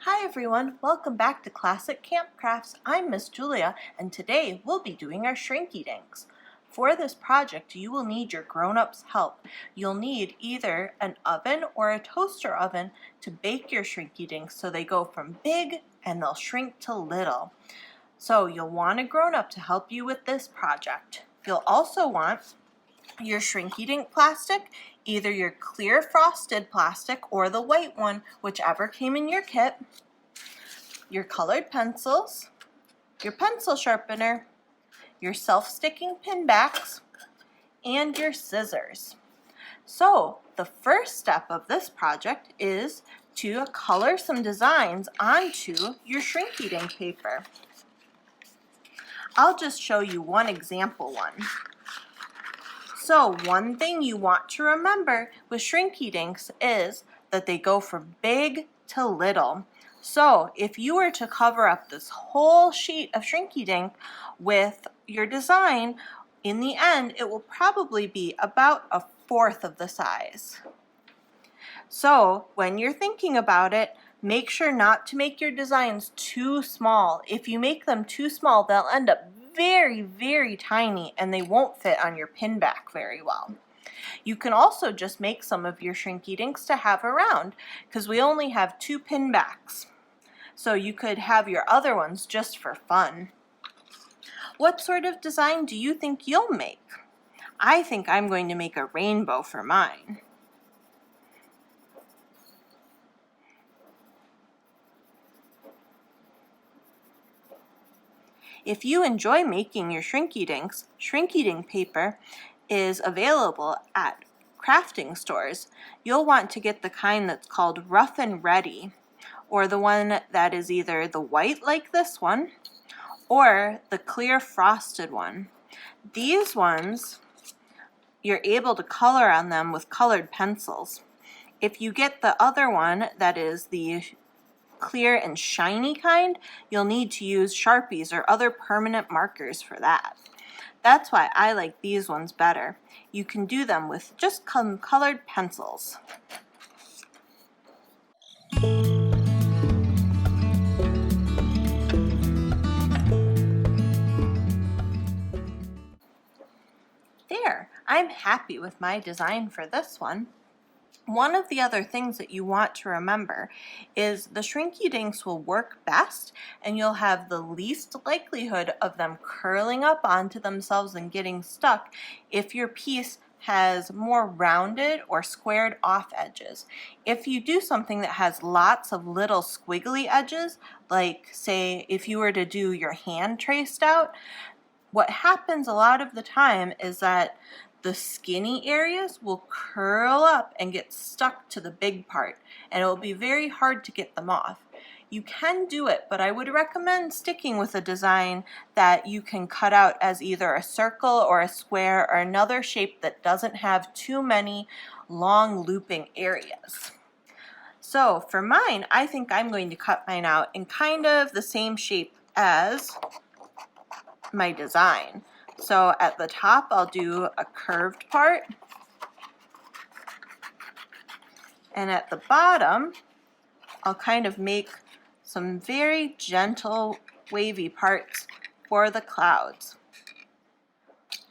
Hi everyone, welcome back to Classic Camp Crafts. I'm Miss Julia and today we'll be doing our Shrinky Dinks. For this project you will need your grown-ups help. You'll need either an oven or a toaster oven to bake your Shrinky Dinks so they go from big and they'll shrink to little. So you'll want a grown-up to help you with this project. You'll also want your Shrinky Dink plastic, either your clear frosted plastic or the white one, whichever came in your kit, your colored pencils, your pencil sharpener, your self-sticking pin backs, and your scissors. So the first step of this project is to color some designs onto your Shrinky Dink paper. I'll just show you one example one. So one thing you want to remember with Shrinky Dinks is that they go from big to little. So if you were to cover up this whole sheet of Shrinky Dink with your design, in the end it will probably be about 1/4 of the size. So when you're thinking about it, make sure not to make your designs too small. If you make them too small, they'll end up very, very tiny and they won't fit on your pin back very well. You can also just make some of your Shrinky Dinks to have around because we only have 2 pin backs. So you could have your other ones just for fun. What sort of design do you think you'll make? I think I'm going to make a rainbow for mine. If you enjoy making your Shrinky Dinks, Shrinky Dink paper is available at crafting stores. You'll want to get the kind that's called Rough and Ready, or the one that is either the white like this one, or the clear frosted one. These ones, you're able to color on them with colored pencils. If you get the other one that is the clear and shiny kind, you'll need to use Sharpies or other permanent markers for that. That's why I like these ones better. You can do them with just colored pencils. There, I'm happy with my design for this one. One of the other things that you want to remember is the Shrinky Dinks will work best and you'll have the least likelihood of them curling up onto themselves and getting stuck if your piece has more rounded or squared off edges. If you do something that has lots of little squiggly edges, like say if you were to do your hand traced out, what happens a lot of the time is that the skinny areas will curl up and get stuck to the big part, and it will be very hard to get them off. You can do it, but I would recommend sticking with a design that you can cut out as either a circle or a square or another shape that doesn't have too many long looping areas. So for mine, I think I'm going to cut mine out in kind of the same shape as my design. So at the top I'll do a curved part, and at the bottom I'll kind of make some very gentle wavy parts for the clouds.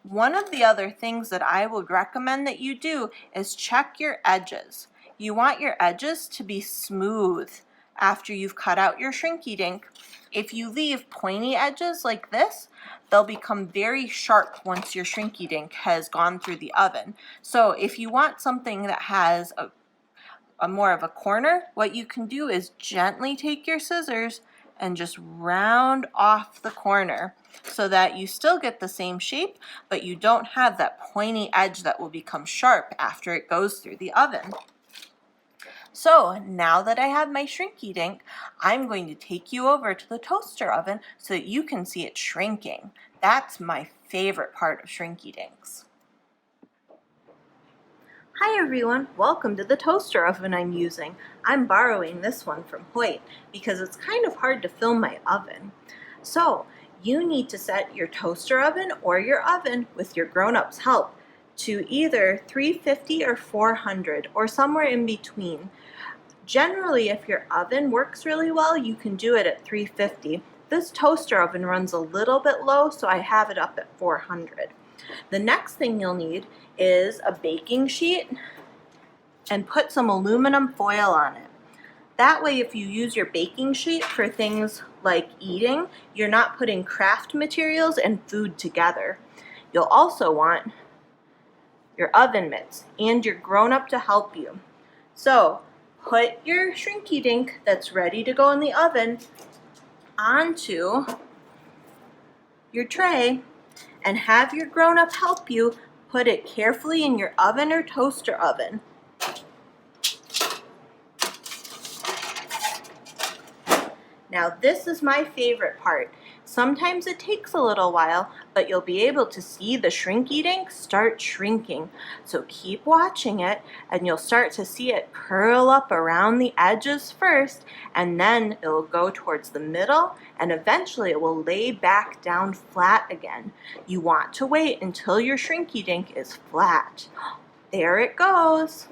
One of the other things that I would recommend that you do is check your edges. You want your edges to be smooth after you've cut out your Shrinky Dink. If you leave pointy edges like this, they'll become very sharp once your Shrinky Dink has gone through the oven. So if you want something that has a more of a corner, what you can do is gently take your scissors and just round off the corner so that you still get the same shape, but you don't have that pointy edge that will become sharp after it goes through the oven. So now that I have my Shrinky Dink, I'm going to take you over to the toaster oven so that you can see it shrinking. That's my favorite part of Shrinky Dinks. Hi everyone, welcome to the toaster oven I'm using. I'm borrowing this one from Hoyt because it's kind of hard to film my oven. So you need to set your toaster oven or your oven with your grown-ups help to either 350 or 400 or somewhere in between. Generally, if your oven works really well, you can do it at 350. This toaster oven runs a little bit low, so I have it up at 400. The next thing you'll need is a baking sheet and put some aluminum foil on it. That way, if you use your baking sheet for things like eating, you're not putting craft materials and food together. You'll also want your oven mitts and your grown-up to help you. So, put your Shrinky Dink that's ready to go in the oven onto your tray and have your grown-up help you put it carefully in your oven or toaster oven. Now this is my favorite part. Sometimes it takes a little while, but you'll be able to see the Shrinky Dink start shrinking. So keep watching it and you'll start to see it curl up around the edges first, and then it will go towards the middle, and eventually it will lay back down flat again. You want to wait until your Shrinky Dink is flat. There it goes.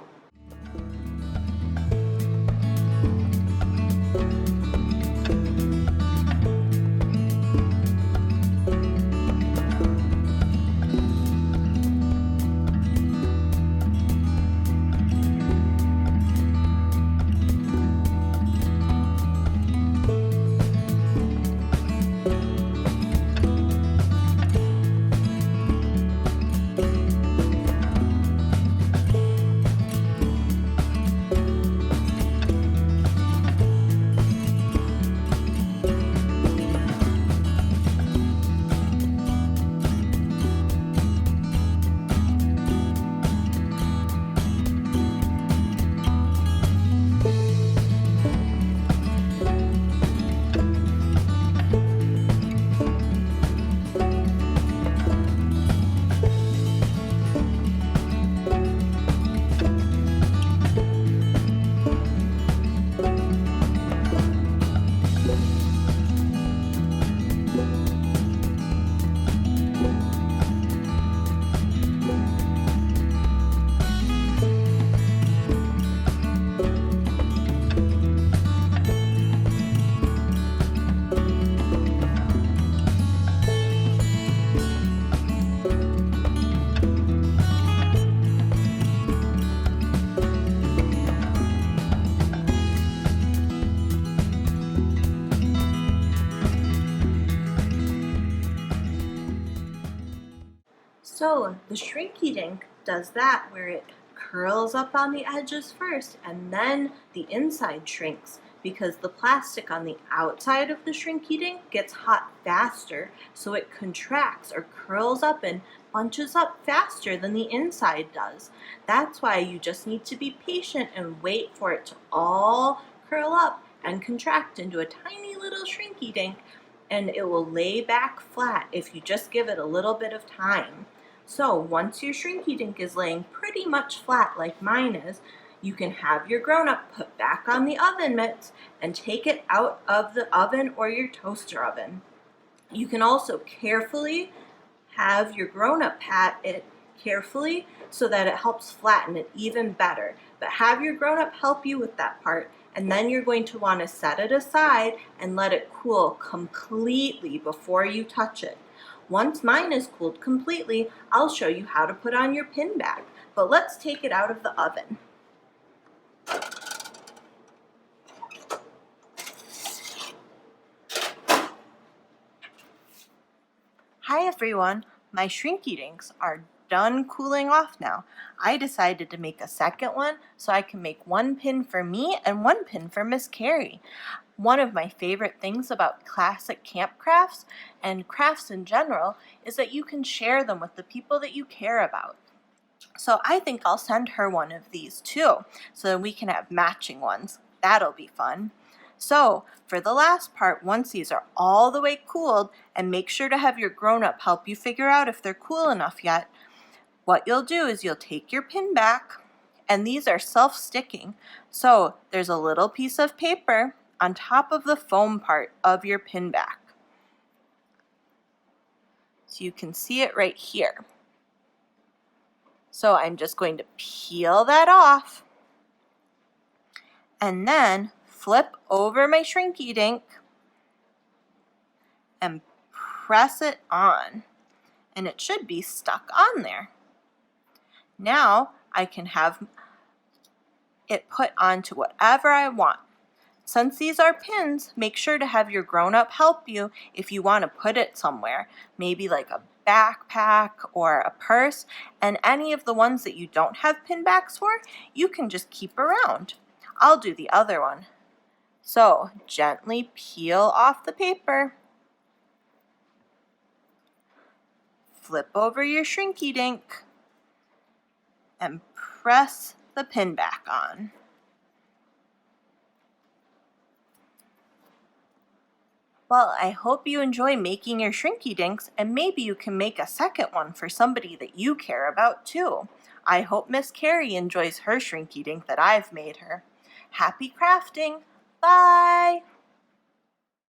So the Shrinky Dink does that where it curls up on the edges first and then the inside shrinks, because the plastic on the outside of the Shrinky Dink gets hot faster, so it contracts or curls up and bunches up faster than the inside does. That's why you just need to be patient and wait for it to all curl up and contract into a tiny little Shrinky Dink, and it will lay back flat if you just give it a little bit of time. So once your Shrinky Dink is laying pretty much flat like mine is, you can have your grown-up put back on the oven mitts and take it out of the oven or your toaster oven. You can also carefully have your grown-up pat it carefully so that it helps flatten it even better. But have your grown-up help you with that part, and then you're going to want to set it aside and let it cool completely before you touch it. Once mine is cooled completely, I'll show you how to put on your pin back, but let's take it out of the oven. Hi everyone, my Shrinky Dinks are done cooling off now. I decided to make a second one so I can make one pin for me and one pin for Miss Carrie. One of my favorite things about classic camp crafts and crafts in general is that you can share them with the people that you care about. So I think I'll send her one of these too, so that we can have matching ones. That'll be fun. So for the last part, once these are all the way cooled, and make sure to have your grown-up help you figure out if they're cool enough yet, what you'll do is you'll take your pin back, and these are self-sticking. So there's a little piece of paper on top of the foam part of your pin back. So you can see it right here. So I'm just going to peel that off, And then flip over my Shrinky Dink and press it on. And it should be stuck on there. Now I can have it put onto whatever I want. Since these are pins, make sure to have your grown-up help you if you want to put it somewhere, maybe like a backpack or a purse, and any of the ones that you don't have pin backs for, you can just keep around. I'll do the other one. So gently peel off the paper, flip over your Shrinky Dink, and press the pin back on. Well, I hope you enjoy making your Shrinky Dinks, and maybe you can make a second one for somebody that you care about too. I hope Miss Carrie enjoys her Shrinky Dink that I've made her. Happy crafting! Bye!